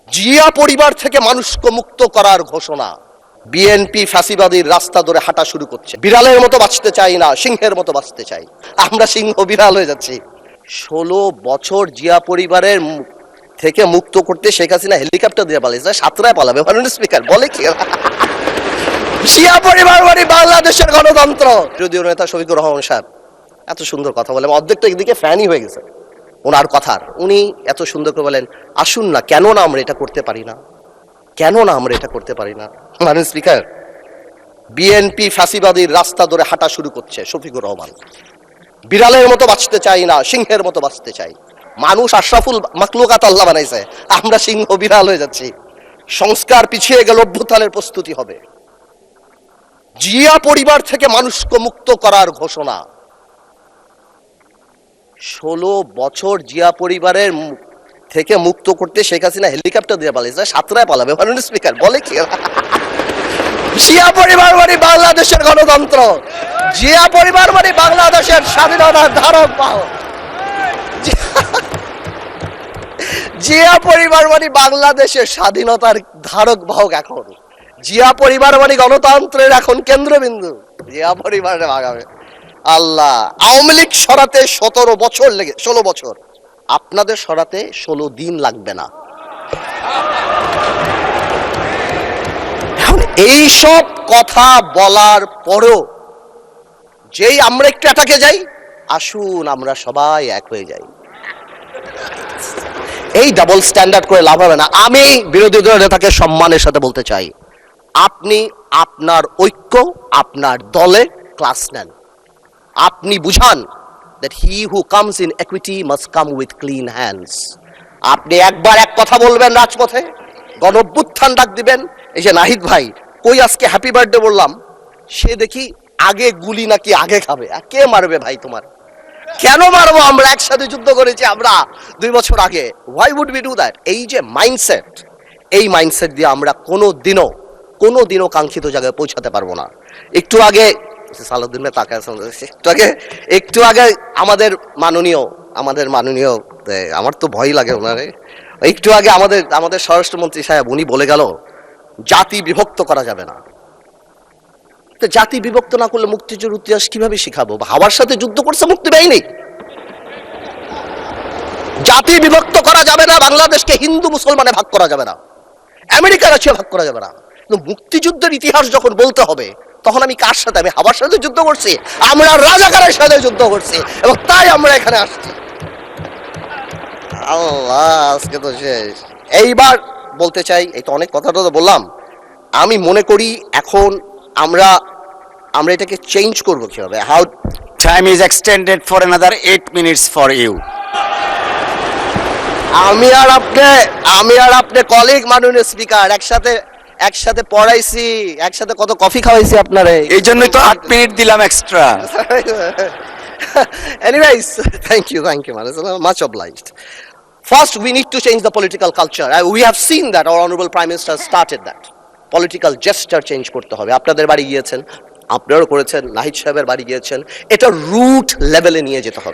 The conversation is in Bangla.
জিয়া পরিবার থেকে মানুষকে মুক্ত করার ঘোষণা। বিএনপি ফ্যাসিবাদীর রাস্তা ধরে হাঁটা শুরু করছে। বিড়ালের মতো বাঁচতে চাই না, সিংহের মতো বাঁচতে চাই। আমরা সিংহ বিড়াল হয়ে যাচ্ছি। 16 বছর জিয়া পরিবারের থেকে মুক্ত করতে শেখ হাসিনা হেলিকপ্টার দিয়ে পালিয়েছে। সাতরায় পালাবে মাননীয় স্পিকার বলে কি? জিয়া পরিবার মানে বাংলাদেশের গণতন্ত্র। যদিও নেতা শফিকুর রহমান সাহেব এত সুন্দর কথা বলে, অর্ধেকটা একদিকে ফ্যানই হয়ে গেছে ওনার কথার। উনি এত সুন্দর করে বলেন, আসুন না, কেন না আমরা এটা করতে পারি না, কেন না আমরা এটা করতে পারি না। মাননীয় স্পিকার, বিএনপি ফ্যাসিবাদীর রাস্তা ধরে হাঁটা শুরু করছে শফিকুর রহমান। বিড়ালের মতো বাঁচতে চাই না, সিংহের মতো বাঁচতে চাই। মানুষ আশরাফুল মাখলুকাত আল্লাহ বানাইছে, আমরা সিংহ বিড়াল হয়ে যাচ্ছি। সংস্কার পিছিয়ে গেল, অভ্যুত্থানের প্রস্তুতি হবে। জিয়া পরিবার থেকে মানুষকে মুক্ত করার ঘোষণা। 16 বছর জিয়া পরিবারের থেকে মুক্ত করতে শেখ হাসিনা হেলিকপ্টার দিয়ে পালিয়েছে। সাতরায় পালাবে মাননীয় স্পিকার বলে কি? জিয়া পরিবার মানে বাংলাদেশের গণতন্ত্র। জিয়া পরিবার মানে বাংলাদেশের স্বাধীনতার ধারক বাহক। জিয়া পরিবার মানে বাংলাদেশের স্বাধীনতার ধারক বাহক। এখন জিয়া পরিবার মানে গণতন্ত্রের এখন কেন্দ্রবিন্দু। জিয়া পরিবারে ভাগাবে আল্লাহ। আওয়ামী লীগ সরাতে 17 বছর লেগে 16 বছর, আপনাদের সরাতে 16 দিন লাগবে না। এইসব কথা বলার পরও যেই আমরা একটু অ্যাটাকে যাই, আসুন আমরা সবাই এক হয়ে যাই। এই ডাবল স্ট্যান্ডার্ড করে লাভ হবে না। আমি বিরোধী দলের নেতাকে সম্মানের সাথে বলতে চাই, আপনি আপনার ঐক্য আপনার দলে ক্লাস নেন। আপনি বুঝান that he who comes in equity must come with clean hands. আপনি একবার এক কথা বলবেন রাজপথে, গণঅভ্যুত্থান ডাক দিবেন। এই যে নাহিদ ভাই কই আজকে হ্যাপি বার্থডে বললাম, সে দেখি আগে গুলি নাকি আগে খাবে। কে মারবে ভাই তোমার? কেন মারবো? আমরা একসাথে যুদ্ধ করেছি আমরা 2 বছর আগে। why would we do that? এই যে মাইন্ডসেট, এই মাইন্ডসেট দিয়ে আমরা কোনোদিনও কাঙ্ক্ষিত জায়গায় পৌঁছাতে পারবো না। একটু আগে সালাউদ্দিন তাকে একটু আগে আমাদের মাননীয় আমার তো ভয় লাগে ওনারে, একটু আগে আমাদের স্বরাষ্ট্রমন্ত্রী সাহেব উনি বলে গেল জাতি বিভক্ত করা যাবে না। তো জাতি বিভক্ত না করলে মুক্তিযুদ্ধের ইতিহাস কিভাবে শিখাবো? হাওয়ার সাথে যুদ্ধ করছে মুক্তি বাহিনী। জাতি বিভক্ত করা যাবে না, বাংলাদেশকে হিন্দু মুসলমানে ভাগ করা যাবে না, আমেরিকা রাশিয়া ভাগ করা যাবে না। কিন্তু মুক্তিযুদ্ধের ইতিহাস যখন বলতে হবে, তখন আমি কার সাথে? আমি হাওয়ার সাথে যুদ্ধ করছি, আমরা রাজাকারের সাথে যুদ্ধ করছি, এবং তাই আমরা এখানে আসছি। আল্লাহ, আজকে তো শেষ। এইবার বলতে চাই, এই তো অনেক কথাটা তো বললাম, আমি মনে করি এখন আমরা এটাকে চেঞ্জ করবো কিভাবে? How Time is extended for another 8 minutes for you. আমি আর আপনি কলিগ মাননীয় স্পিকার, একসাথে পড়াইছি, একসাথে কত কফি খাওয়াইছি আপনারে, এই জন্যই তো 8 মিনিট দিলাম extra. Anyways, thank you, much obliged. First, we need to change the political culture. We have seen that our honorable Prime Minister started that. Political gesture change করতে হবে। আপনাদের বাড়ি গিয়েছেন, আপনারাও করেছেন, নাহিদ সাহেবের বাড়ি গিয়েছেন, এটা রুট লেভেলে নিয়ে যেতে হবে।